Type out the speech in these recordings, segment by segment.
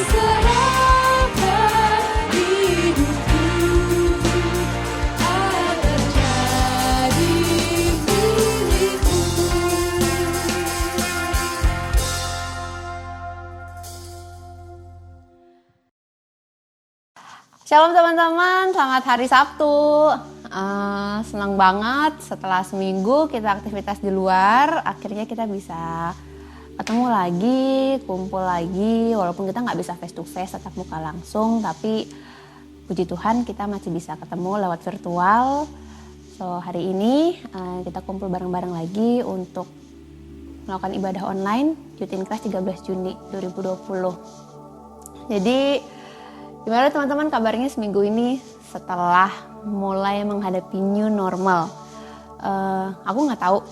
serahkan hidupku agar jadi milikmu. Shalom teman-teman, selamat hari Sabtu. Senang banget setelah seminggu kita aktivitas di luar, akhirnya kita bisa ketemu lagi, kumpul lagi. Walaupun kita nggak bisa face to face, tatap muka langsung, tapi puji Tuhan kita masih bisa ketemu lewat virtual. So hari ini kita kumpul bareng-bareng lagi untuk melakukan ibadah online Youth in Christ 13 Juni 2020. Jadi gimana teman-teman kabarnya seminggu ini setelah mulai menghadapi new normal? Aku nggak tahu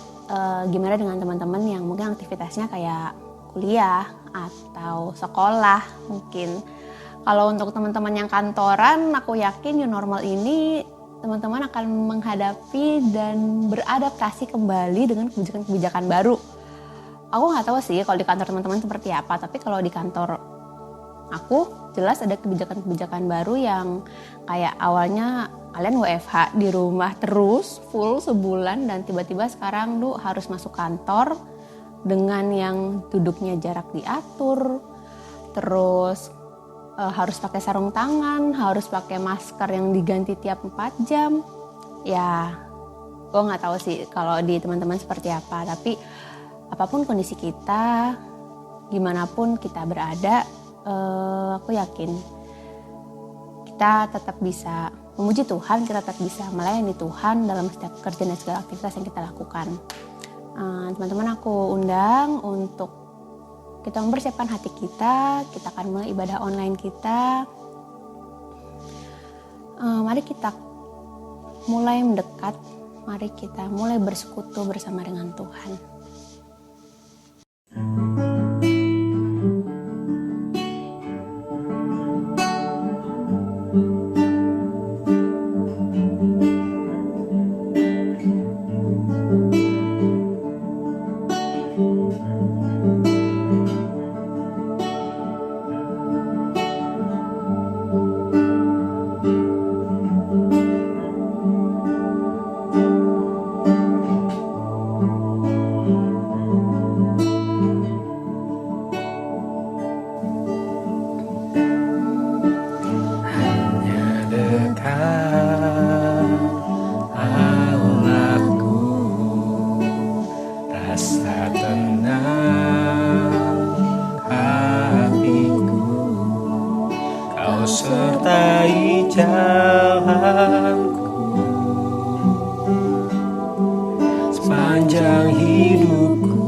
gimana dengan teman-teman yang mungkin aktivitasnya kayak kuliah atau sekolah mungkin. Kalau untuk teman-teman yang kantoran, aku yakin new normal ini teman-teman akan menghadapi dan beradaptasi kembali dengan kebijakan-kebijakan baru. Aku nggak tahu sih kalau di kantor teman-teman seperti apa, tapi kalau di kantor aku jelas ada kebijakan-kebijakan baru yang kayak awalnya kalian WFH di rumah terus full sebulan dan tiba-tiba sekarang lu harus masuk kantor dengan yang duduknya jarak diatur, terus harus pakai sarung tangan, harus pakai masker yang diganti tiap 4 jam. Ya, gue nggak tahu sih kalau di teman-teman seperti apa, tapi apapun kondisi kita, gimana pun kita berada, aku yakin kita tetap bisa memuji Tuhan, kita tetap bisa melayani Tuhan dalam setiap pekerjaan dan segala aktivitas yang kita lakukan. Teman-teman aku undang untuk kita mempersiapkan hati kita akan mulai ibadah online kita. Mari kita mulai mendekat, mari kita mulai bersekutu bersama dengan Tuhan. Sertai jalanku sepanjang hidupku,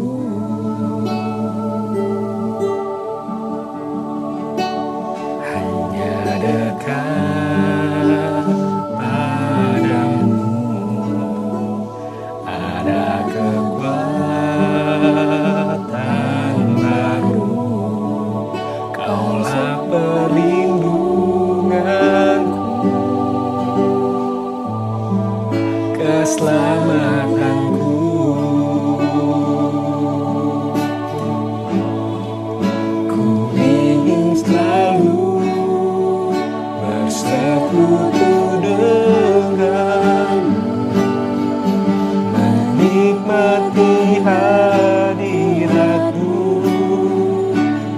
hanya dekat padamu ada kekuatan baru, Kaulah perlindunganku, keselamatanku. Ku ingin selalu bersekutu denganmu, menikmati hadiratmu,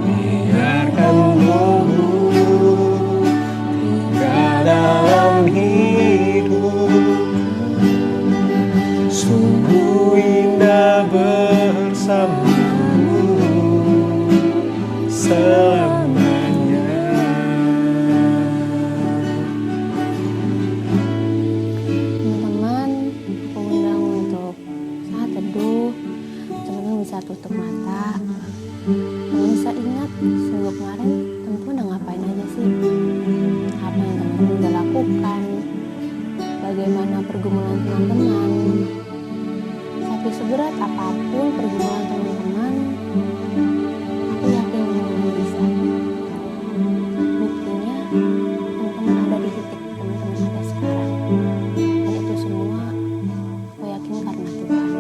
biarkan Roh-Mu tinggal dalam hidupku. Sungguh indah bersamamu selamanya. Teman-teman, aku undang untuk saat teduh. Teman-teman bisa tutup mata. Teman bisa ingat seminggu kemarin teman-teman udah ngapain aja sih? Apa yang teman-teman udah lakukan? Bagaimana pergumulan teman-teman? Tapi seberat apapun pergumulan teman-teman, aku yakin teman-teman bisa. Buktinya, teman-teman ada di titik teman-teman ada sekarang. Dan itu semua, aku yakin karena Tuhan,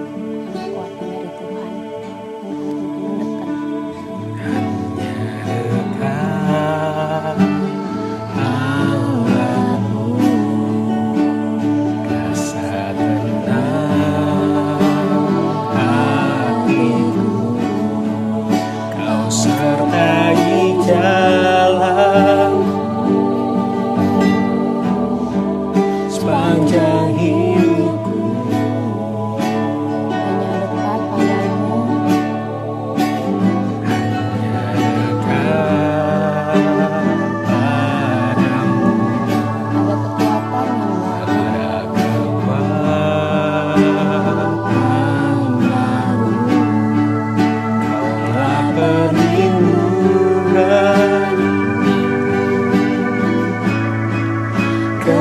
karena kuatnya dari Tuhan, dan karena teman-teman dekat. Hanya dekat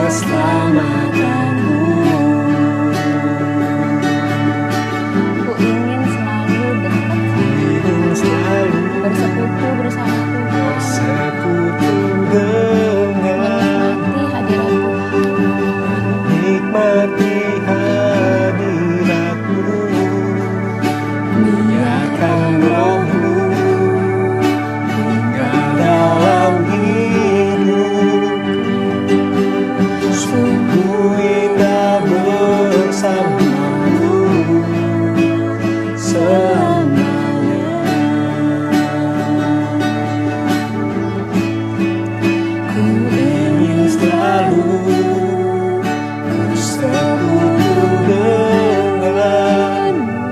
keselamatanmu. Ku ingin selalu dekat, Ingin selalu bersekutu bersama Tuhan, bersekutu dengan menikmati hadirat Tuhan, nikmati hadiratmu. Biarkan rohmu tinggal dalam hidup. Sungguh indah bersamamu selamanya. Ku ingin selalu bersekutu denganmu,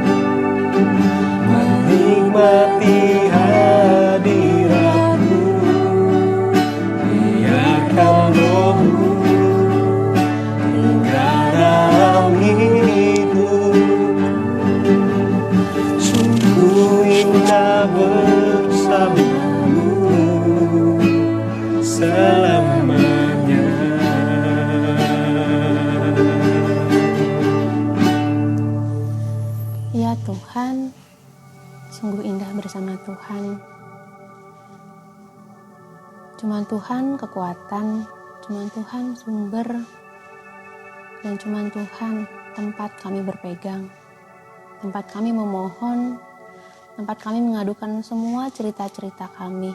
menikmati hadiratmu. Biarkan rohmu tinggal dalam hidup. Sungguh indah bersamamu selamanya. Ya Tuhan, sungguh indah bersama Tuhan. Cuman Tuhan kekuatan, cuman Tuhan sumber, dan cuman Tuhan tempat kami berpegang, tempat kami memohon, tempat kami mengadukan semua cerita-cerita kami.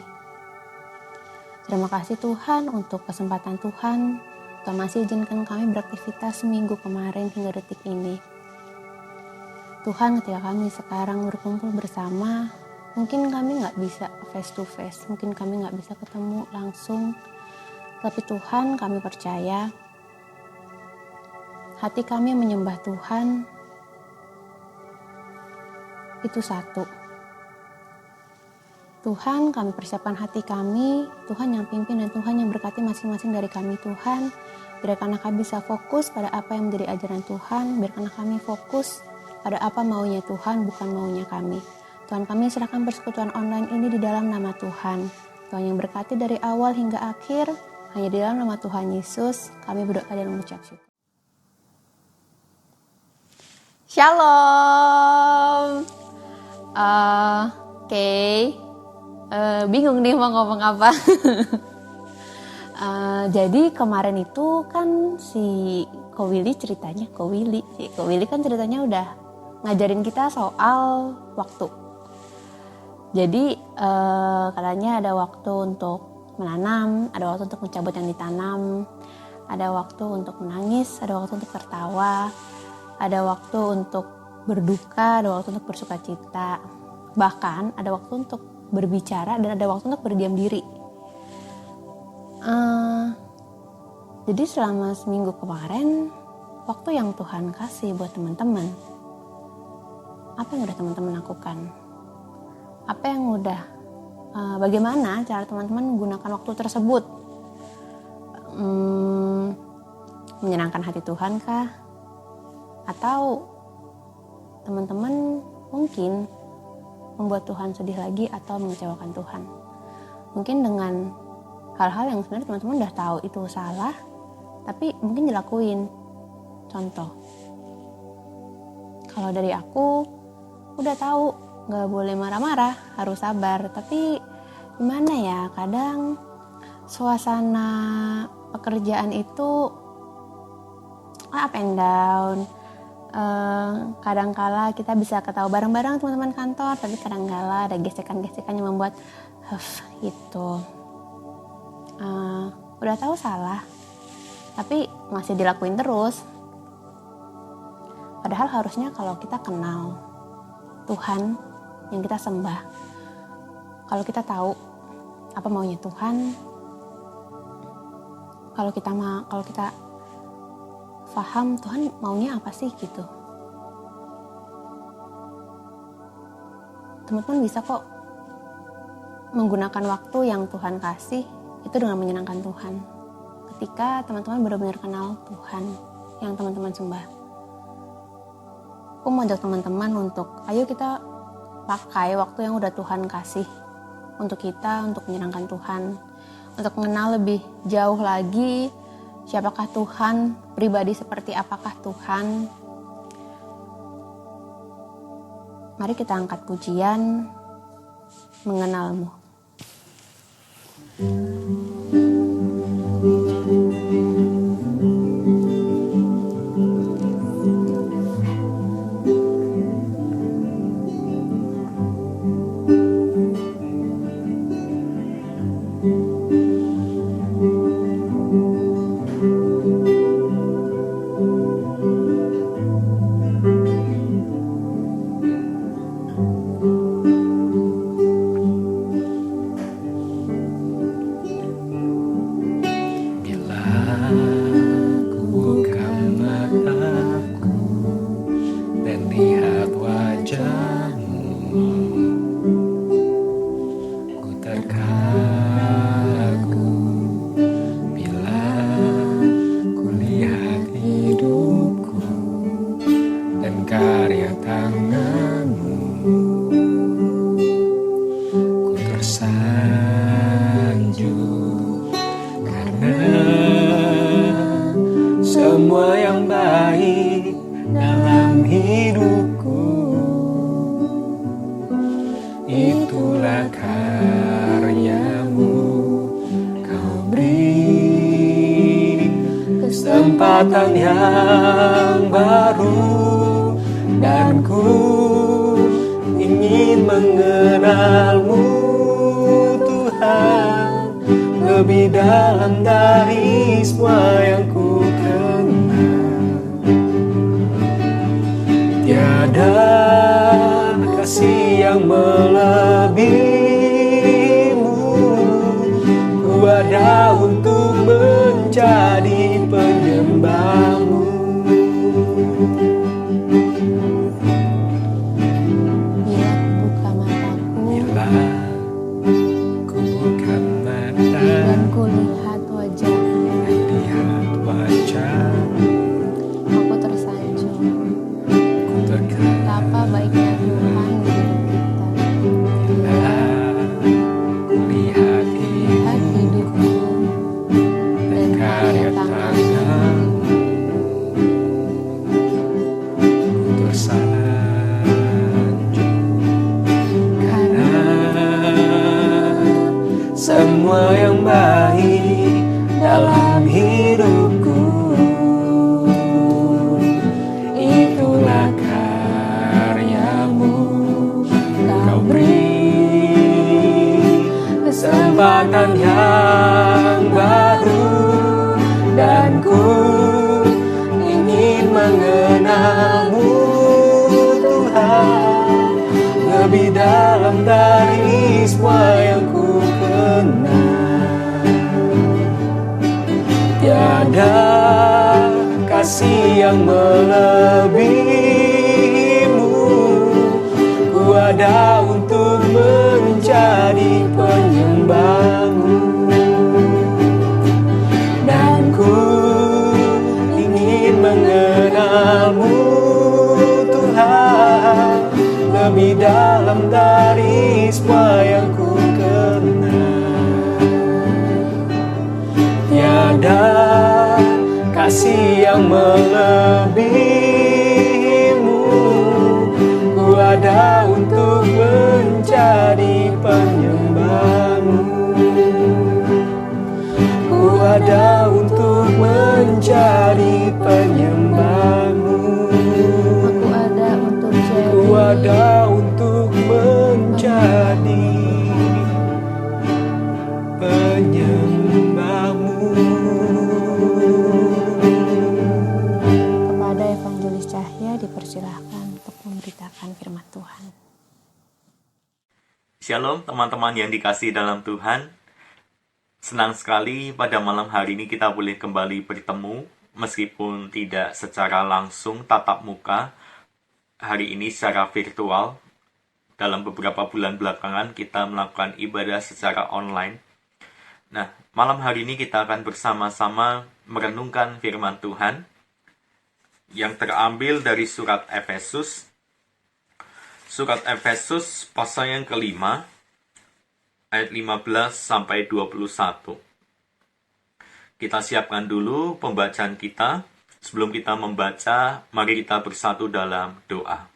Terima kasih Tuhan untuk kesempatan Tuhan, Tuhan masih izinkan kami beraktivitas seminggu kemarin hingga detik ini. Tuhan, ketika kami sekarang berkumpul bersama, mungkin kami nggak bisa face to face, mungkin kami nggak bisa ketemu langsung, tapi Tuhan, kami percaya hati kami menyembah Tuhan itu satu. Tuhan, kami persiapkan hati kami, Tuhan yang pimpin dan Tuhan yang berkati masing-masing dari kami. Tuhan, biarkan kami bisa fokus pada apa yang menjadi ajaran Tuhan, biarkan kami fokus pada apa maunya Tuhan, bukan maunya kami. Tuhan, kami serahkan persekutuan online ini di dalam nama Tuhan. Tuhan yang berkati dari awal hingga akhir, hanya di dalam nama Tuhan Yesus, kami berdoa dan mengucap syukur. Shalom. Oke. Bingung nih mau ngomong apa. Jadi kemarin itu kan si Ko Willy kan ceritanya udah ngajarin kita soal waktu. Jadi katanya ada waktu untuk menanam, ada waktu untuk mencabut yang ditanam, ada waktu untuk menangis, ada waktu untuk tertawa, ada waktu untuk berduka, ada waktu untuk bersuka cita, bahkan ada waktu untuk berbicara dan ada waktu untuk berdiam diri. Jadi selama seminggu kemarin, waktu yang Tuhan kasih buat teman-teman, apa yang udah teman-teman lakukan? Apa yang udah, bagaimana cara teman-teman menggunakan waktu tersebut? Menyenangkan hati Tuhan kah? Atau teman-teman mungkin membuat Tuhan sedih lagi atau mengecewakan Tuhan? Mungkin dengan hal-hal yang sebenarnya teman-teman udah tahu itu salah, tapi mungkin dilakuin. Contoh, kalau dari aku udah tahu gak boleh marah-marah, harus sabar, tapi gimana ya, kadang suasana pekerjaan itu up and down. Kadangkala kita bisa ketawa bareng-bareng teman-teman kantor, tapi kadangkala ada gesekan-gesekan yang membuat gitu. Udah tahu salah, tapi masih dilakuin terus. Padahal harusnya kalau kita kenal Tuhan yang kita sembah, kalau kita tahu apa maunya Tuhan, kalau kita paham Tuhan maunya apa sih gitu, teman-teman bisa kok menggunakan waktu yang Tuhan kasih itu dengan menyenangkan Tuhan. Ketika teman-teman benar-benar kenal Tuhan yang teman-teman sembah, aku mau ajak teman-teman untuk ayo kita pakai waktu yang udah Tuhan kasih untuk kita, untuk menyenangkan Tuhan, untuk mengenal lebih jauh lagi Siapakah Tuhan? Pribadi seperti apakah Tuhan? Mari kita angkat pujian mengenalmu. Semua yang baik dalam hidupku, itulah karyamu. Kau beri kesempatan yang baru, dan ku ingin mengenalmu, Tuhan, lebih dalam dari semua yang ku kenal. Tiada kasih yang melebihimu, ku ada untuk menjadi penyembahmu. Bila ku buka mataku dan ku lihat wajahmu, aku tersanjung. Betapa baiknya Tuhan di hidup kita. Lihat hidupku dan karya tanganmu, Ku tersanjung karena semua yang baik dalam hidupku, itulah karyamu. Kau beri kesempatan yang baru, dan ku ingin mengenalmu, Tuhan, lebih dalam dari semua yang ku kenal. Tiada kasih yang melebihimu, ku ada untuk menjadi penyembahmu, dan ku ingin mengenalmu, Tuhan, lebih dalam dari semua yang ku kenal. Tiada kasih yang melebihimu, ku ada untuk menjadi penyembahmu, ku ada untuk menjadi penyembahmu, ku ada untuk menjadi penyembahmu. Kepada Evangelis Cahya dipersilahkan untuk memberitakan firman Tuhan. Shalom teman-teman yang dikasihi dalam Tuhan. Senang sekali pada malam hari ini kita boleh kembali bertemu, meskipun tidak secara langsung tatap muka. Hari ini secara virtual. Dalam beberapa bulan belakangan kita melakukan ibadah secara online. Nah, malam hari ini kita akan bersama-sama merenungkan firman Tuhan yang terambil dari surat Efesus. Surat Efesus pasal yang kelima, ayat 15 sampai 21. Kita siapkan dulu pembacaan kita. Sebelum kita membaca, mari kita bersatu dalam doa.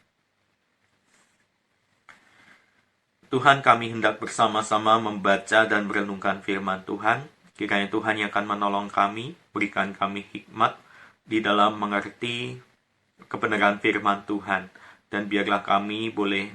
Tuhan, kami hendak bersama-sama membaca dan merenungkan firman Tuhan. Kiranya Tuhan yang akan menolong kami, berikan kami hikmat di dalam mengerti kebenaran firman Tuhan. Dan biarlah kami boleh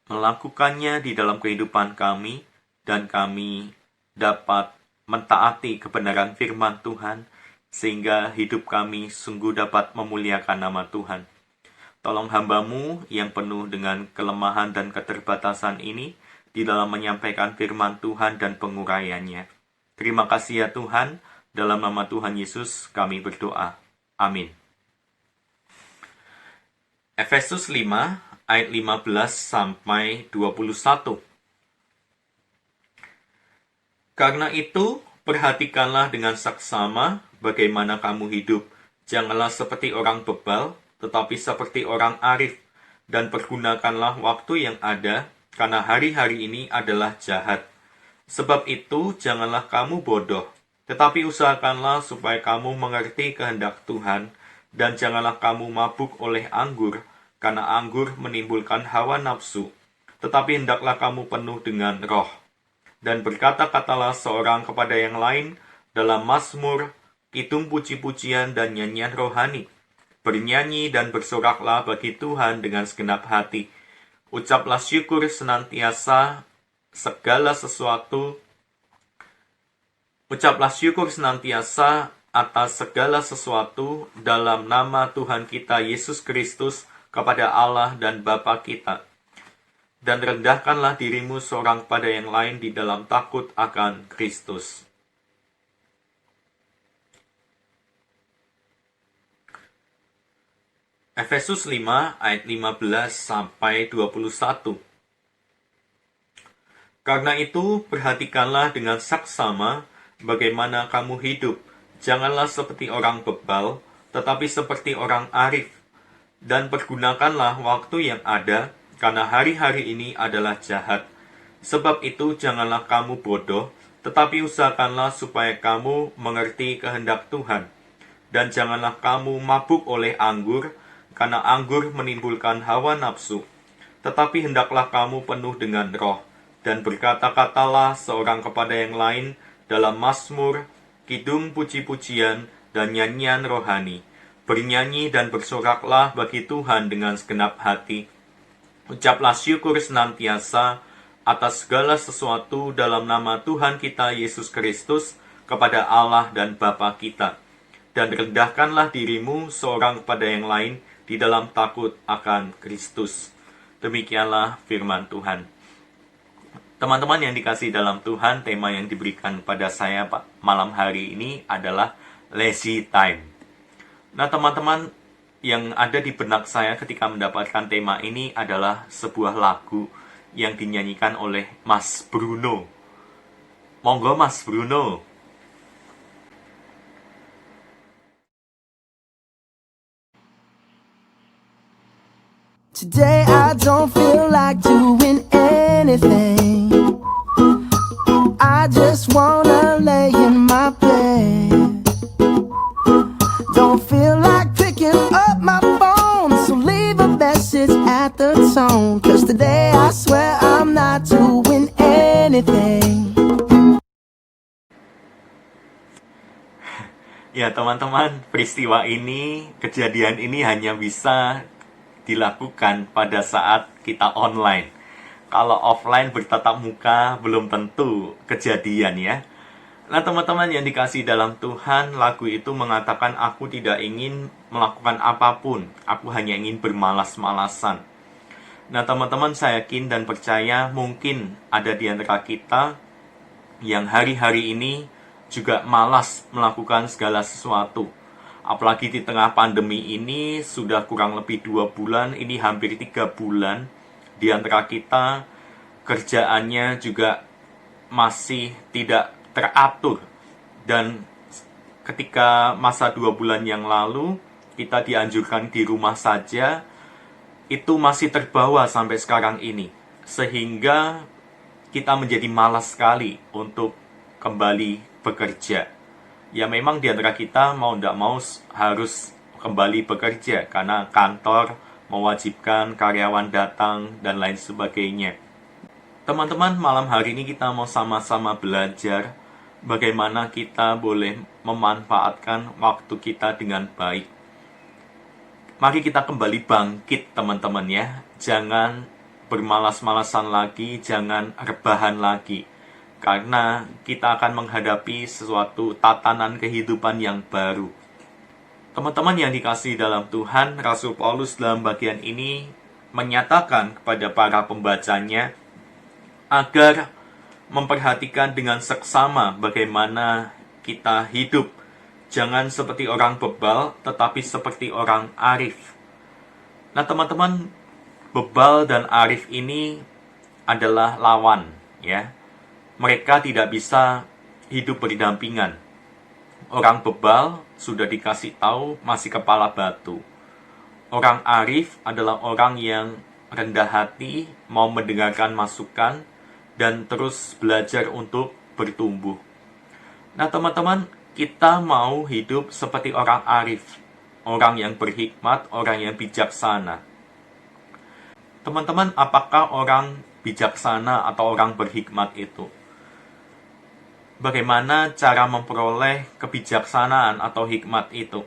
melakukannya di dalam kehidupan kami, dan kami dapat mentaati kebenaran firman Tuhan, sehingga hidup kami sungguh dapat memuliakan nama Tuhan. Tolong hamba-Mu yang penuh dengan kelemahan dan keterbatasan ini di dalam menyampaikan firman Tuhan dan penguraiannya. Terima kasih ya Tuhan, dalam nama Tuhan Yesus kami berdoa. Amin. Efesus 5 ayat 15 sampai 21. Karena itu, perhatikanlah dengan saksama bagaimana kamu hidup. Janganlah seperti orang bebal, tetapi seperti orang arif. Dan pergunakanlah waktu yang ada, karena hari-hari ini adalah jahat. Sebab itu, janganlah kamu bodoh, tetapi usahakanlah supaya kamu mengerti kehendak Tuhan, dan janganlah kamu mabuk oleh anggur, karena anggur menimbulkan hawa nafsu. Tetapi hendaklah kamu penuh dengan roh. Dan berkata-katalah seorang kepada yang lain dalam mazmur, kidung puji-pujian dan nyanyian rohani. Bernyanyi dan bersoraklah bagi Tuhan dengan segenap hati. Ucaplah syukur senantiasa segala sesuatu. Ucaplah syukur senantiasa atas segala sesuatu dalam nama Tuhan kita Yesus Kristus kepada Allah dan Bapa kita. Dan rendahkanlah dirimu seorang pada yang lain di dalam takut akan Kristus. Efesus 5 ayat 15 sampai 21. Karena itu, perhatikanlah dengan saksama bagaimana kamu hidup. Janganlah seperti orang bebal, tetapi seperti orang arif. Dan pergunakanlah waktu yang ada, karena hari-hari ini adalah jahat. Sebab itu janganlah kamu bodoh, tetapi usahakanlah supaya kamu mengerti kehendak Tuhan. Dan janganlah kamu mabuk oleh anggur, karena anggur menimbulkan hawa nafsu. Tetapi hendaklah kamu penuh dengan roh, dan berkata-katalah seorang kepada yang lain dalam mazmur, kidung puji-pujian, dan nyanyian rohani. Bernyanyi dan bersoraklah bagi Tuhan dengan segenap hati. Ucaplah syukur senantiasa atas segala sesuatu dalam nama Tuhan kita Yesus Kristus kepada Allah dan Bapa kita. Dan rendahkanlah dirimu seorang kepada yang lain di dalam takut akan Kristus. Demikianlah firman Tuhan. Teman-teman yang dikasihi dalam Tuhan, tema yang diberikan pada saya malam hari ini adalah lazy time. Nah teman-teman, yang ada di benak saya ketika mendapatkan tema ini adalah sebuah lagu yang dinyanyikan oleh Mas Bruno. Monggo Mas Bruno. Today I don't feel like doing anything. I just wanna lay in my bed. Don't feel like picking up my phone, so leave a message at the tone. 'Cause today I swear I'm not doing anything. Ya teman-teman, peristiwa ini, kejadian ini hanya bisa dilakukan pada saat kita online. Kalau offline bertatap muka belum tentu kejadian ya. Nah teman-teman yang dikasihi dalam Tuhan, lagu itu mengatakan aku tidak ingin melakukan apapun, aku hanya ingin bermalas-malasan. Nah teman-teman, saya yakin dan percaya mungkin ada di antara kita yang hari-hari ini juga malas melakukan segala sesuatu. Apalagi di tengah pandemi ini sudah kurang lebih 2 bulan, ini hampir 3 bulan. Di antara kita kerjaannya juga masih tidak teratur. Dan ketika masa 2 bulan yang lalu kita dianjurkan di rumah saja, itu masih terbawa sampai sekarang ini. sehingga kita menjadi malas sekali untuk kembali bekerja. Ya memang di antara kita mau tidak mau harus kembali bekerja karena kantor mewajibkan karyawan datang dan lain sebagainya. Teman-teman, malam hari ini kita mau sama-sama belajar bagaimana kita boleh memanfaatkan waktu kita dengan baik. Mari kita kembali bangkit teman-teman ya. Jangan bermalas-malasan lagi, jangan rebahan lagi. Karena kita akan menghadapi sesuatu tatanan kehidupan yang baru. Teman-teman yang dikasihi dalam Tuhan, Rasul Paulus dalam bagian ini menyatakan kepada para pembacanya agar memperhatikan dengan seksama bagaimana kita hidup. Jangan seperti orang bebal, tetapi seperti orang arif. Nah teman-teman, bebal dan arif ini adalah lawan, ya. Mereka tidak bisa hidup berdampingan. Orang bebal sudah dikasih tahu masih kepala batu. Orang arif adalah orang yang rendah hati, mau mendengarkan masukan, dan terus belajar untuk bertumbuh. Nah teman-teman, kita mau hidup seperti orang arif, orang yang berhikmat, orang yang bijaksana. Teman-teman, apakah orang bijaksana atau orang berhikmat itu? Bagaimana cara memperoleh kebijaksanaan atau hikmat itu?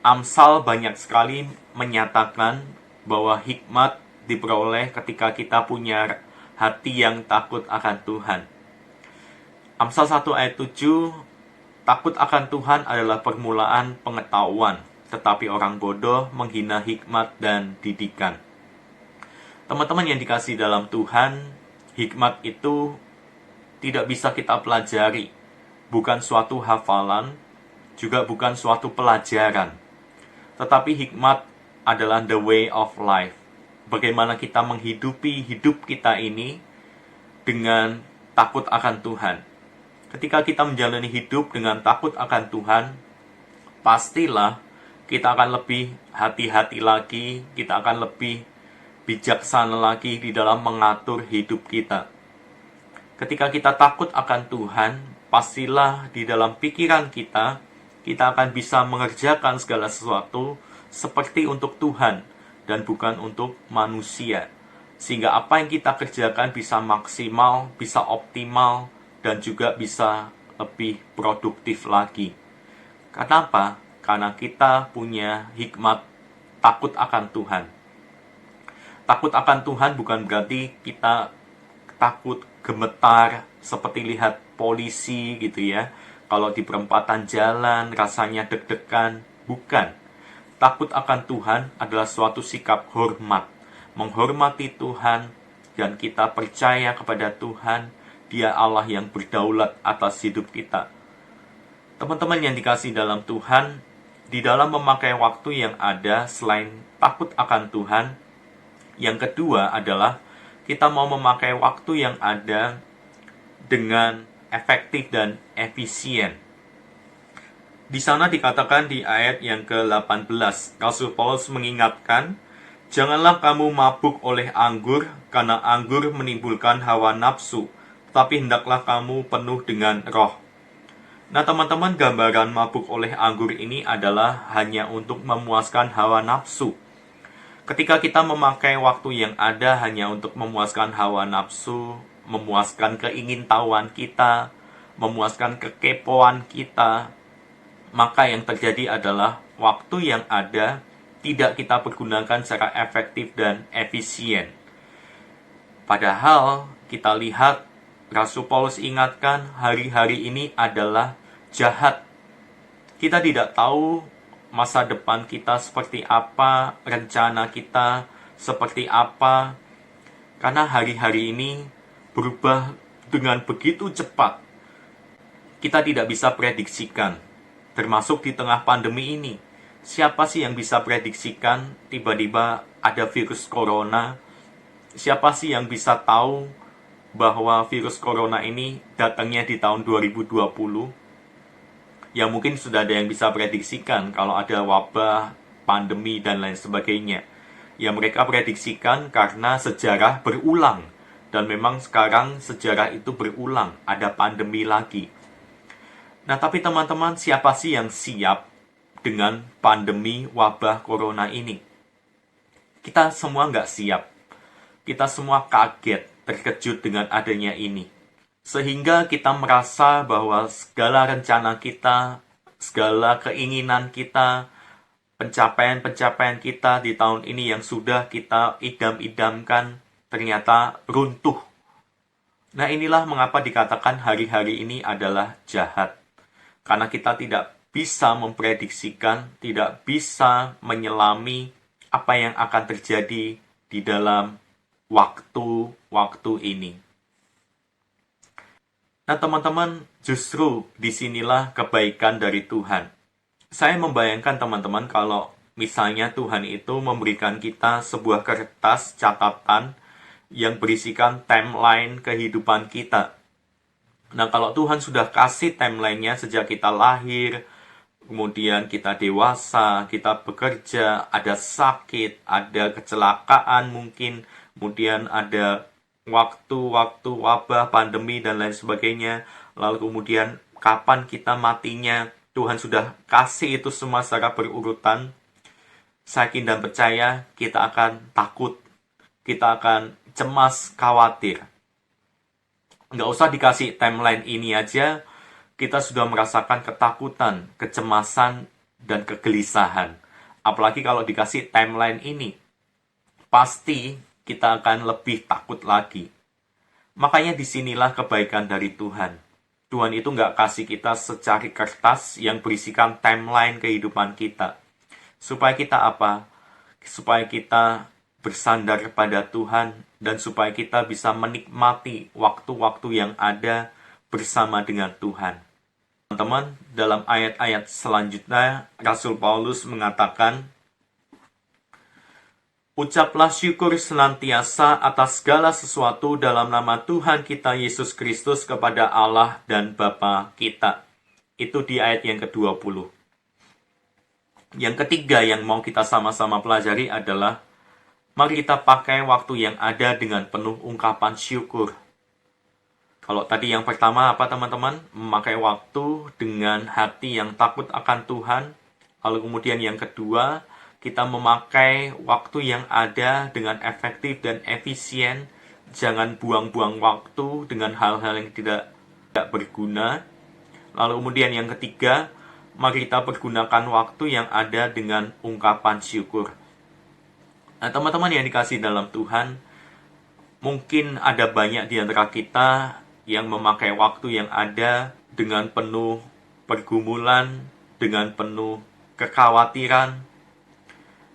Amsal banyak sekali menyatakan bahwa hikmat diperoleh ketika kita punya hati yang takut akan Tuhan. Amsal 1 ayat 7, takut akan Tuhan adalah permulaan pengetahuan, tetapi orang bodoh menghina hikmat dan didikan. Teman-teman yang dikasihi dalam Tuhan, hikmat itu tidak bisa kita pelajari. Bukan suatu hafalan, juga bukan suatu pelajaran. Tetapi hikmat adalah the way of life. Bagaimana kita menghidupi hidup kita ini dengan takut akan Tuhan. Ketika kita menjalani hidup dengan takut akan Tuhan, pastilah kita akan lebih hati-hati lagi, kita akan lebih bijaksana lagi di dalam mengatur hidup kita. Ketika kita takut akan Tuhan, pastilah di dalam pikiran kita akan bisa mengerjakan segala sesuatu seperti untuk Tuhan dan bukan untuk manusia. Sehingga apa yang kita kerjakan bisa maksimal, bisa optimal, dan juga bisa lebih produktif lagi. Kenapa? Karena kita punya hikmat takut akan Tuhan. Takut akan Tuhan bukan berarti kita takut gemetar seperti lihat polisi gitu ya. Kalau di perempatan jalan rasanya deg-degan. Bukan. Takut akan Tuhan adalah suatu sikap hormat. Menghormati Tuhan dan kita percaya kepada Tuhan. Dia Allah yang berdaulat atas hidup kita. Teman-teman yang dikasihi dalam Tuhan, di dalam memakai waktu yang ada selain takut akan Tuhan, yang kedua adalah kita mau memakai waktu yang ada dengan efektif dan efisien. Di sana dikatakan di ayat yang ke-18, Rasul Paulus mengingatkan, janganlah kamu mabuk oleh anggur, karena anggur menimbulkan hawa nafsu, tapi hendaklah kamu penuh dengan roh. Nah teman-teman, gambaran mabuk oleh anggur ini adalah hanya untuk memuaskan hawa nafsu. Ketika kita memakai waktu yang ada hanya untuk memuaskan hawa nafsu, memuaskan keingintahuan kita, memuaskan kekepoan kita, maka yang terjadi adalah waktu yang ada tidak kita pergunakan secara efektif dan efisien. Padahal kita lihat Rasul Paulus ingatkan hari-hari ini adalah jahat. Kita tidak tahu masa depan kita seperti apa, rencana kita seperti apa. Karena hari-hari ini berubah dengan begitu cepat. Kita tidak bisa prediksikan. Termasuk di tengah pandemi ini. Siapa sih yang bisa prediksikan tiba-tiba ada virus corona? Siapa sih yang bisa tahu bahwa virus corona ini datangnya di tahun 2020? Ya mungkin sudah ada yang bisa prediksikan kalau ada wabah, pandemi, dan lain sebagainya. yang mereka prediksikan karena sejarah berulang. Dan memang sekarang sejarah itu berulang, ada pandemi lagi. Nah, tapi teman-teman, siapa sih yang siap dengan pandemi wabah corona ini? Kita semua nggak siap. Kita semua kaget, terkejut dengan adanya ini. Sehingga kita merasa bahwa segala rencana kita, segala keinginan kita, pencapaian-pencapaian kita di tahun ini yang sudah kita idam-idamkan, ternyata runtuh. Nah, inilah mengapa dikatakan hari-hari ini adalah jahat. Karena kita tidak bisa memprediksikan, tidak bisa menyelami apa yang akan terjadi di dalam waktu-waktu ini. Nah, teman-teman, justru disinilah kebaikan dari Tuhan. Saya membayangkan teman-teman kalau misalnya Tuhan itu memberikan kita sebuah kertas catatan yang berisikan timeline kehidupan kita. Nah, kalau Tuhan sudah kasih timeline-nya sejak kita lahir, kemudian kita dewasa, kita bekerja, ada sakit, ada kecelakaan mungkin, kemudian ada waktu-waktu wabah, pandemi, dan lain sebagainya, lalu kemudian kapan kita matinya, Tuhan sudah kasih itu semua secara berurutan. Saya yakin dan percaya kita akan takut, kita akan cemas, khawatir. Nggak usah dikasih timeline ini aja, kita sudah merasakan ketakutan, kecemasan, dan kegelisahan. Apalagi kalau dikasih timeline ini, pasti kita akan lebih takut lagi. Makanya disinilah kebaikan dari Tuhan. Tuhan itu nggak kasih kita secari kertas yang berisikan timeline kehidupan kita. Supaya kita apa? Supaya kita bersandar kepada Tuhan, dan supaya kita bisa menikmati waktu-waktu yang ada bersama dengan Tuhan. Teman-teman, dalam ayat-ayat selanjutnya, Rasul Paulus mengatakan, ucaplah syukur senantiasa atas segala sesuatu dalam nama Tuhan kita Yesus Kristus kepada Allah dan Bapa kita. Itu di ayat yang ke-20. Yang ketiga yang mau kita sama-sama pelajari adalah, mari kita pakai waktu yang ada dengan penuh ungkapan syukur. Kalau tadi yang pertama apa teman-teman? Memakai waktu dengan hati yang takut akan Tuhan. Lalu kemudian yang kedua, kita memakai waktu yang ada dengan efektif dan efisien. Jangan buang-buang waktu dengan hal-hal yang tidak berguna. Lalu kemudian yang ketiga, mari kita pergunakan waktu yang ada dengan ungkapan syukur. Nah, teman-teman yang dikasihi dalam Tuhan, mungkin ada banyak di antara kita yang memakai waktu yang ada dengan penuh pergumulan, dengan penuh kekhawatiran,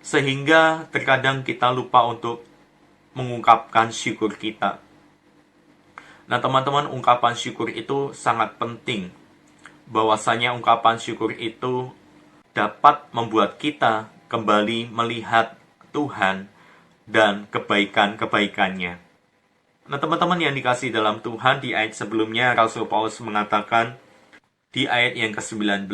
sehingga terkadang kita lupa untuk mengungkapkan syukur kita. Nah, teman-teman, ungkapan syukur itu sangat penting. Bahwasanya ungkapan syukur itu dapat membuat kita kembali melihat Tuhan dan kebaikan-kebaikannya. Nah, teman-teman yang dikasihi dalam Tuhan, di ayat sebelumnya Rasul Paulus mengatakan di ayat yang ke-19,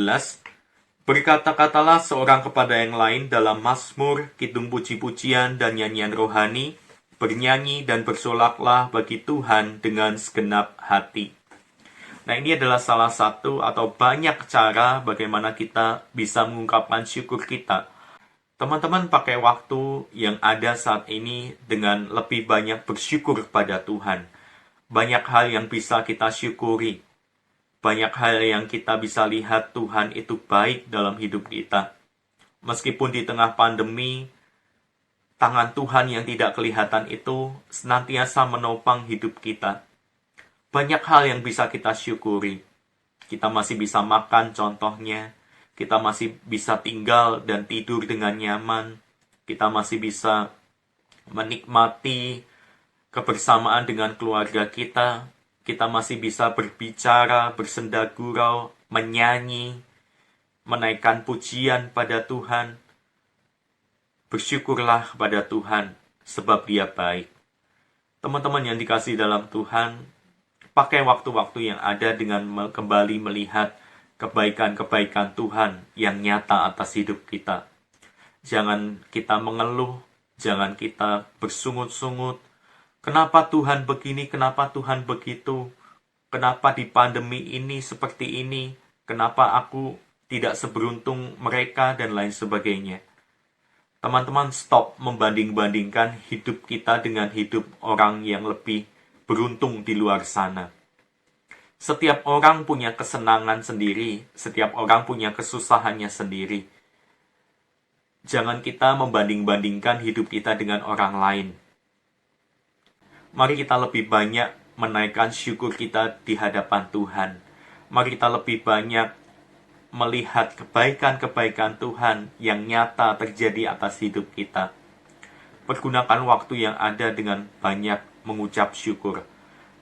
berkata-katalah seorang kepada yang lain dalam mazmur, kidung puji-pujian dan nyanyian rohani, bernyanyi dan bersolaklah bagi Tuhan dengan segenap hati. Nah, ini adalah salah satu atau banyak cara bagaimana kita bisa mengungkapkan syukur kita. Teman-teman pakai waktu yang ada saat ini dengan lebih banyak bersyukur kepada Tuhan. Banyak hal yang bisa kita syukuri. Banyak hal yang kita bisa lihat Tuhan itu baik dalam hidup kita. Meskipun di tengah pandemi, tangan Tuhan yang tidak kelihatan itu senantiasa menopang hidup kita. Banyak hal yang bisa kita syukuri. Kita masih bisa makan contohnya. Kita masih bisa tinggal dan tidur dengan nyaman. Kita masih bisa menikmati kebersamaan dengan keluarga kita. Kita masih bisa berbicara, bersenda gurau, menyanyi, menaikkan pujian pada Tuhan. Bersyukurlah kepada Tuhan, sebab Dia baik. Teman-teman yang dikasihi dalam Tuhan, pakai waktu-waktu yang ada dengan kembali melihat kebaikan-kebaikan Tuhan yang nyata atas hidup kita. Jangan kita mengeluh, Jangan kita bersungut-sungut, kenapa Tuhan begini, kenapa Tuhan begitu, kenapa di pandemi ini seperti ini, kenapa aku tidak seberuntung mereka, dan lain sebagainya. Teman-teman, stop membanding-bandingkan hidup kita dengan hidup orang yang lebih beruntung di luar sana. Setiap orang punya kesenangan sendiri, setiap orang punya kesusahannya sendiri. Jangan kita membanding-bandingkan hidup kita dengan orang lain. Mari kita lebih banyak menaikkan syukur kita di hadapan Tuhan. Mari kita lebih banyak melihat kebaikan-kebaikan Tuhan yang nyata terjadi atas hidup kita. Pergunakan waktu yang ada dengan banyak mengucap syukur.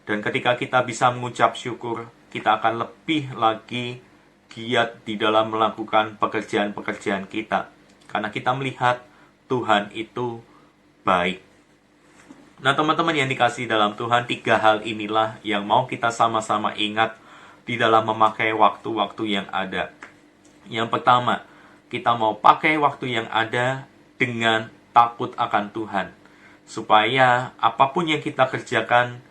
Dan ketika kita bisa mengucap syukur, kita akan lebih lagi giat di dalam melakukan pekerjaan-pekerjaan kita. Karena kita melihat Tuhan itu baik. Nah, teman-teman yang dikasihi dalam Tuhan, 3 hal inilah yang mau kita sama-sama ingat di dalam memakai waktu-waktu yang ada. Yang pertama, kita mau pakai waktu yang ada dengan takut akan Tuhan. Supaya apapun yang kita kerjakan,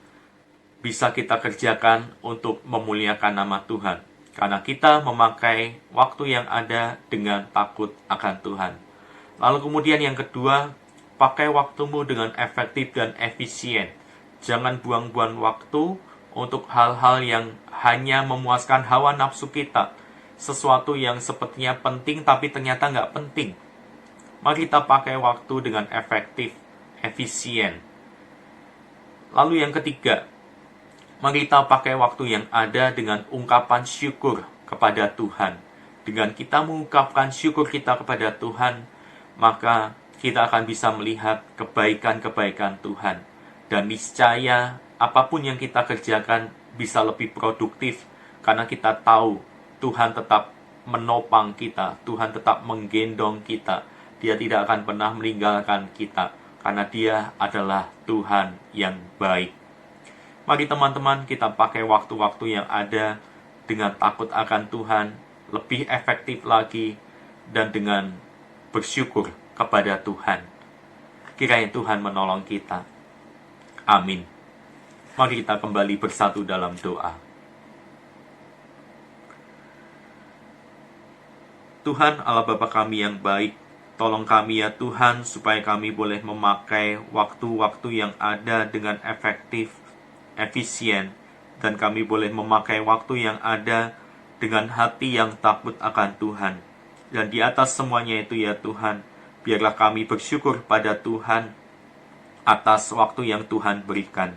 bisa kita kerjakan untuk memuliakan nama Tuhan. Karena kita memakai waktu yang ada dengan takut akan Tuhan. Lalu kemudian yang kedua, pakai waktumu dengan efektif dan efisien. Jangan buang-buang waktu untuk hal-hal yang hanya memuaskan hawa nafsu kita. Sesuatu yang sepertinya penting tapi ternyata nggak penting. Mari kita pakai waktu dengan efektif, efisien. Lalu yang ketiga, mari kita pakai waktu yang ada dengan ungkapan syukur kepada Tuhan. Dengan kita mengungkapkan syukur kita kepada Tuhan, maka kita akan bisa melihat kebaikan-kebaikan Tuhan. Dan niscaya apapun yang kita kerjakan bisa lebih produktif karena kita tahu Tuhan tetap menopang kita, Tuhan tetap menggendong kita. Dia tidak akan pernah meninggalkan kita, karena Dia adalah Tuhan yang baik. Mari teman-teman kita pakai waktu-waktu yang ada dengan takut akan Tuhan, lebih efektif lagi, dan dengan bersyukur kepada Tuhan. Kiranya Tuhan menolong kita. Amin. Mari kita kembali bersatu dalam doa. Tuhan Allah Bapa kami yang baik, tolong kami ya Tuhan supaya kami boleh memakai waktu-waktu yang ada dengan efektif, efisien, dan kami boleh memakai waktu yang ada dengan hati yang takut akan Tuhan. Dan di atas semuanya itu ya Tuhan, biarlah kami bersyukur pada Tuhan atas waktu yang Tuhan berikan.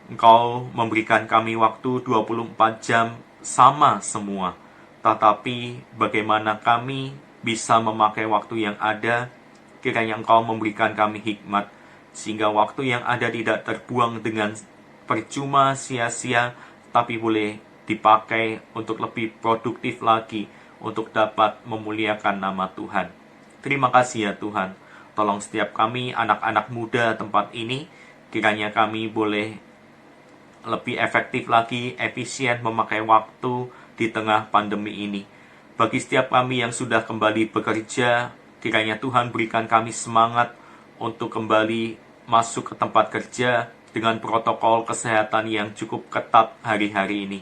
Engkau memberikan kami waktu 24 jam sama semua. Tetapi bagaimana kami bisa memakai waktu yang ada, kiranya Engkau memberikan kami hikmat, sehingga waktu yang ada tidak terbuang dengan percuma sia-sia, tapi boleh dipakai untuk lebih produktif lagi, untuk dapat memuliakan nama Tuhan. Terima kasih ya Tuhan, tolong setiap kami anak-anak muda tempat ini, kiranya kami boleh lebih efektif lagi, efisien memakai waktu di tengah pandemi ini. Bagi setiap kami yang sudah kembali bekerja, kiranya Tuhan berikan kami semangat untuk kembali masuk ke tempat kerja dengan protokol kesehatan yang cukup ketat hari-hari ini.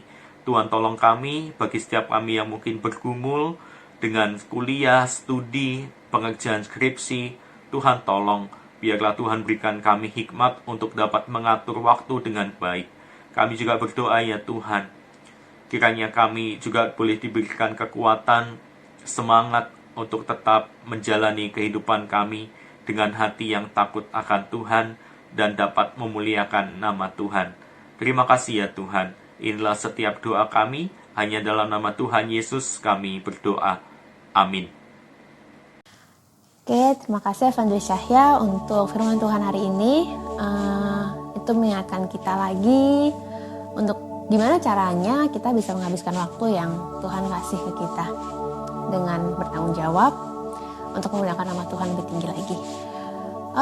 Tuhan tolong kami, bagi setiap kami yang mungkin bergumul dengan kuliah, studi, pengerjaan skripsi, Tuhan tolong, biarlah Tuhan berikan kami hikmat untuk dapat mengatur waktu dengan baik. Kami juga berdoa ya Tuhan, kiranya kami juga boleh diberikan kekuatan, semangat untuk tetap menjalani kehidupan kami dengan hati yang takut akan Tuhan dan dapat memuliakan nama Tuhan. Terima kasih ya Tuhan. Inilah setiap doa kami, hanya dalam nama Tuhan Yesus kami berdoa. Amin. Oke, terima kasih Evangelis Syahya untuk firman Tuhan hari ini. Itu mengingatkan kita lagi untuk gimana caranya kita bisa menghabiskan waktu yang Tuhan kasih ke kita dengan bertanggung jawab untuk memuliakan nama Tuhan lebih tinggi lagi.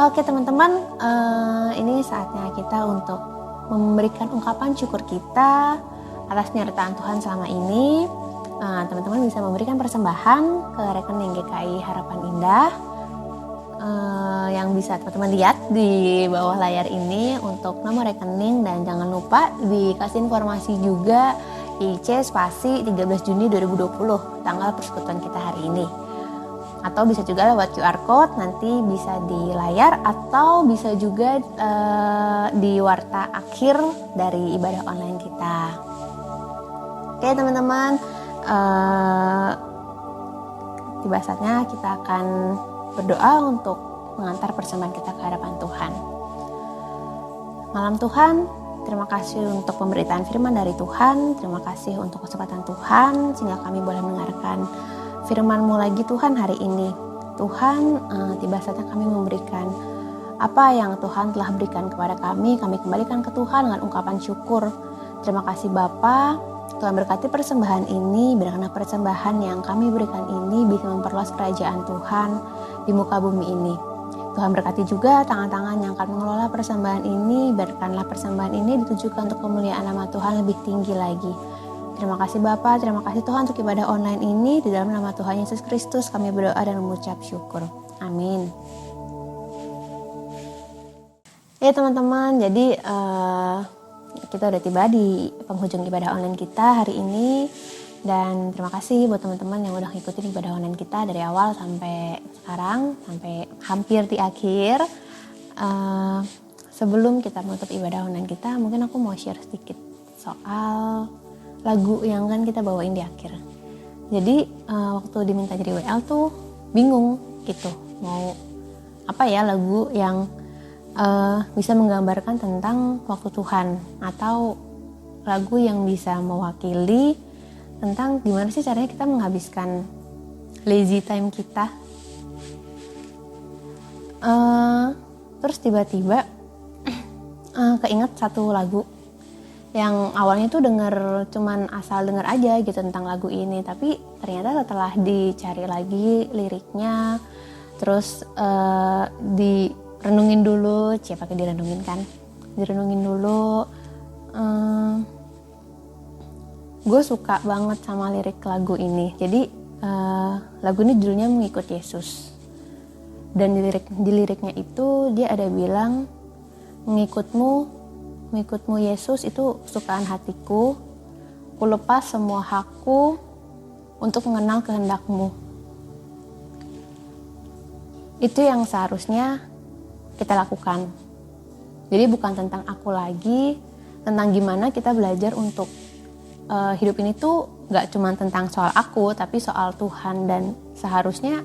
Oke teman-teman, ini saatnya kita untuk memberikan ungkapan syukur kita atas penyertaan Tuhan selama ini. Teman-teman bisa memberikan persembahan ke rekening GKI Harapan Indah yang bisa teman-teman lihat di bawah layar ini untuk nomor rekening, dan jangan lupa dikasih informasi juga IC spasi 13 Juni 2020 tanggal persekutuan kita hari ini. Atau bisa juga lewat QR code, nanti bisa di layar atau bisa juga di warta akhir dari ibadah online kita. Oke teman-teman, tiba saatnya kita akan berdoa untuk mengantar persembahan kita ke hadapan Tuhan. Malam Tuhan, terima kasih untuk pemberitaan firman dari Tuhan. Terima kasih untuk kesempatan Tuhan sehingga kami boleh mendengarkan firman-Mu lagi Tuhan hari ini. Tuhan, tiba saatnya kami memberikan apa yang Tuhan telah berikan kepada kami kembalikan ke Tuhan dengan ungkapan syukur. Terima kasih Bapa, Tuhan berkati persembahan ini, biarlah persembahan yang kami berikan ini bisa memperluas kerajaan Tuhan di muka bumi ini. Tuhan berkati juga tangan-tangan yang akan mengelola persembahan ini, biarkanlah persembahan ini ditujukan untuk kemuliaan nama Tuhan lebih tinggi lagi. Terima kasih Bapa, terima kasih Tuhan untuk ibadah online ini. Di dalam nama Tuhan Yesus Kristus kami berdoa dan mengucap syukur. Amin. Ya teman-teman, jadi kita udah tiba di penghujung ibadah online kita hari ini. Dan terima kasih buat teman-teman yang udah ngikutin ibadah online kita dari awal sampai sekarang, sampai hampir di akhir. Sebelum kita menutup ibadah online kita, mungkin aku mau share sedikit soal lagu yang kan kita bawain di akhir. Jadi waktu diminta jadi WL tuh bingung gitu, mau apa ya lagu yang bisa menggambarkan tentang waktu Tuhan, atau lagu yang bisa mewakili tentang gimana sih caranya kita menghabiskan lazy time kita. Terus tiba-tiba keinget satu lagu yang awalnya tuh cuman asal denger aja gitu tentang lagu ini, tapi ternyata setelah dicari lagi liriknya, terus direnungin dulu, pakai direnungin kan, direnungin dulu. Gue suka banget sama lirik lagu ini. Jadi lagu ini judulnya Mengikut Yesus. Dan di liriknya itu dia ada bilang, mengikutmu Yesus itu kesukaan hatiku. Ku lepas semua hakku untuk mengenal kehendak-Mu. Itu yang seharusnya kita lakukan. Jadi bukan tentang aku lagi, tentang gimana kita belajar untuk hidup ini tuh gak cuma tentang soal aku, tapi soal Tuhan. Dan seharusnya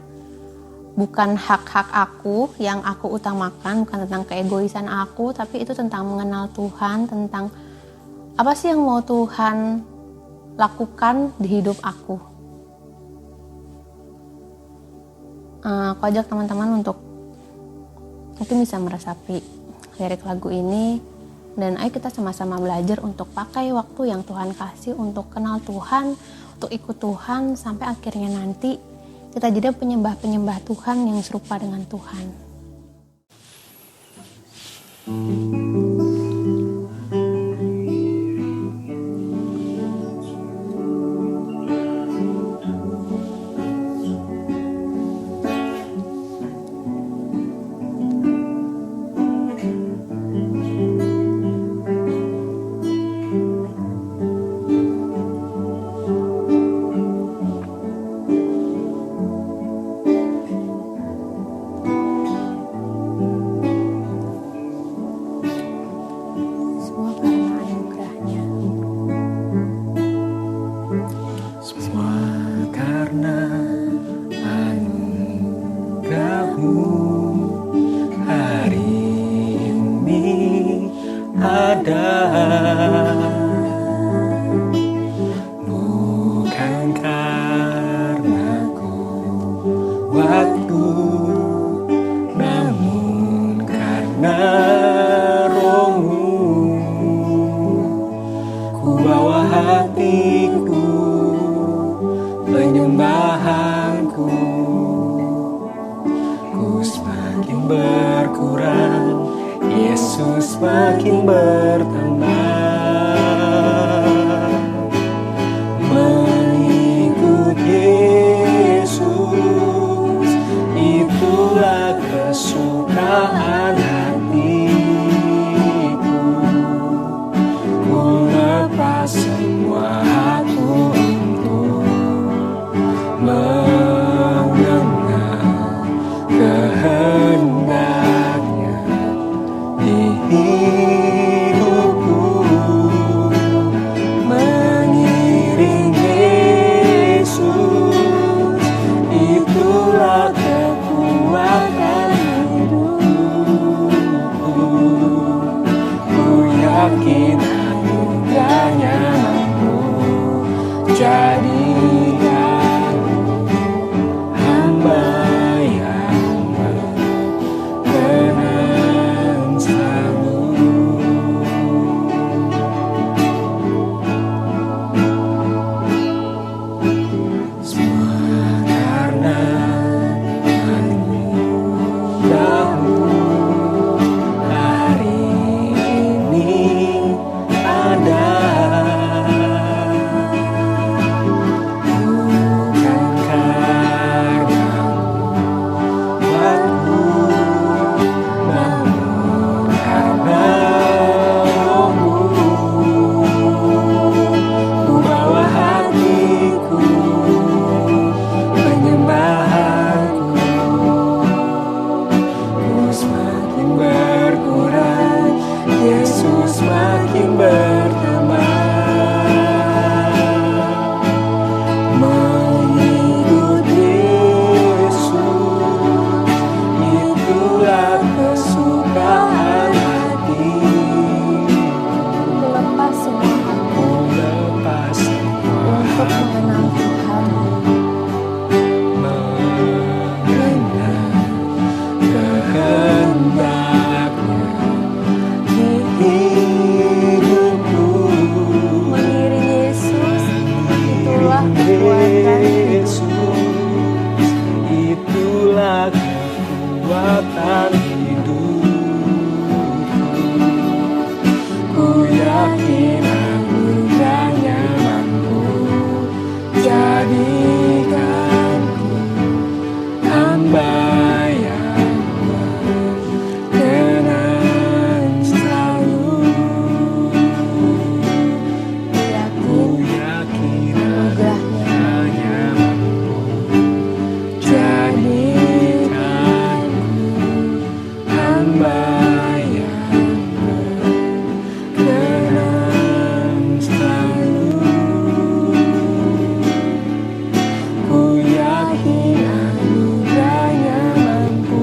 bukan hak-hak aku yang aku utamakan, bukan tentang keegoisan aku, tapi itu tentang mengenal Tuhan, tentang apa sih yang mau Tuhan lakukan di hidup aku. Aku ajak teman-teman untuk mungkin bisa meresapi lirik lagu ini. Dan ayo kita sama-sama belajar untuk pakai waktu yang Tuhan kasih untuk kenal Tuhan, untuk ikut Tuhan, sampai akhirnya nanti kita jadi penyembah-penyembah Tuhan yang serupa dengan Tuhan. yakin anugerahnya mampu jadikan hamba yang berkenan selalu. Semua karena dahulu hari ini ada. Bukan karena waktu, namun karena Rohmu. Ku bawa hatiku, penyembahanku. Ku semakin berkurang, Yesus semakin bertambah. Mengikut Yesus, itulah kesukaan hatiku. Lepas semua Ku lepas semua untuk mengenal Tuhan. mengenal kehendaknya di hidupku. Mengiring Yesus, itulah kekuatan Yesus, itulah kekuatan hidupku. Ku yakin anugerahnya mampu jadikanku hamba yang berkenan selalu. Ku yakin anugerahnya mampu jadikanku hamba yang berkenan selalu. Ku yakin anugerahnya mampu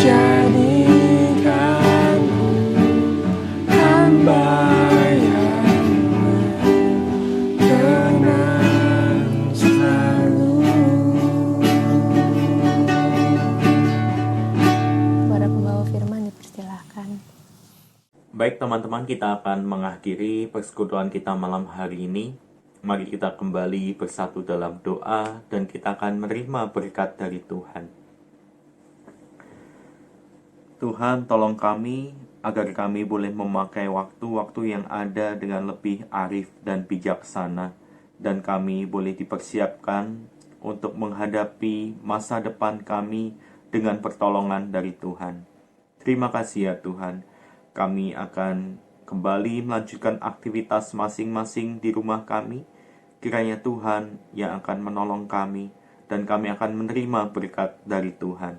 jadikanku hamba yang berkenan selalu. Para pembawa firman dipersilahkan. Baik teman-teman, kita akan mengakhiri persekutuan kita malam hari ini. Mari kita kembali bersatu dalam doa dan kita akan menerima berkat dari Tuhan. Tuhan, tolong kami agar kami boleh memakai waktu-waktu yang ada dengan lebih arif dan bijaksana, dan kami boleh dipersiapkan untuk menghadapi masa depan kami dengan pertolongan dari Tuhan. Terima kasih ya Tuhan. Kami akan kembali melanjutkan aktivitas masing-masing di rumah kami. Kiranya Tuhan yang akan menolong kami dan kami akan menerima berkat dari Tuhan.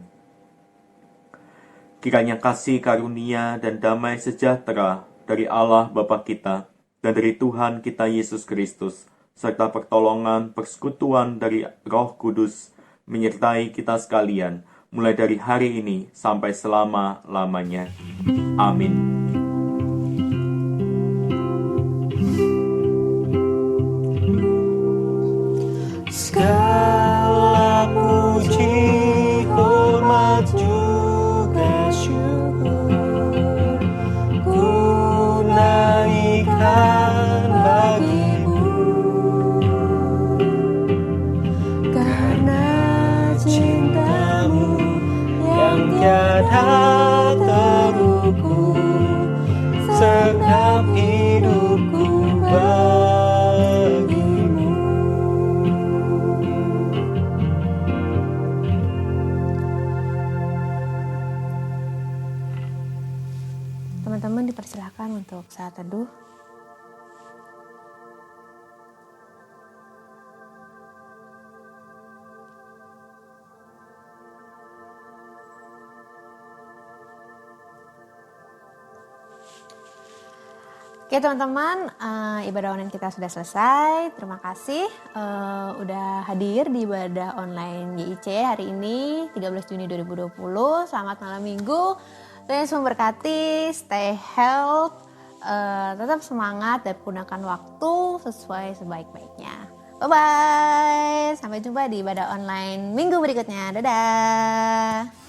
Kiranya kasih karunia dan damai sejahtera dari Allah Bapa kita dan dari Tuhan kita Yesus Kristus, serta pertolongan persekutuan dari Roh Kudus menyertai kita sekalian, mulai dari hari ini sampai selama-lamanya. Amin. Segala puji, hormat juga syukur ku naikkan bagimu, karena cintamu yang tiada terukur segenap hidupku bagimu. Teman-teman dipersilahkan untuk saat teduh. Oke teman-teman, ibadah online kita sudah selesai. Terima kasih udah hadir di ibadah online YIC hari ini 13 Juni 2020. Selamat malam minggu. Tuhan Yesus memberkati, stay health, tetap semangat dan gunakan waktu sesuai sebaik-baiknya. Bye-bye. Sampai jumpa di ibadah online minggu berikutnya. Dadah.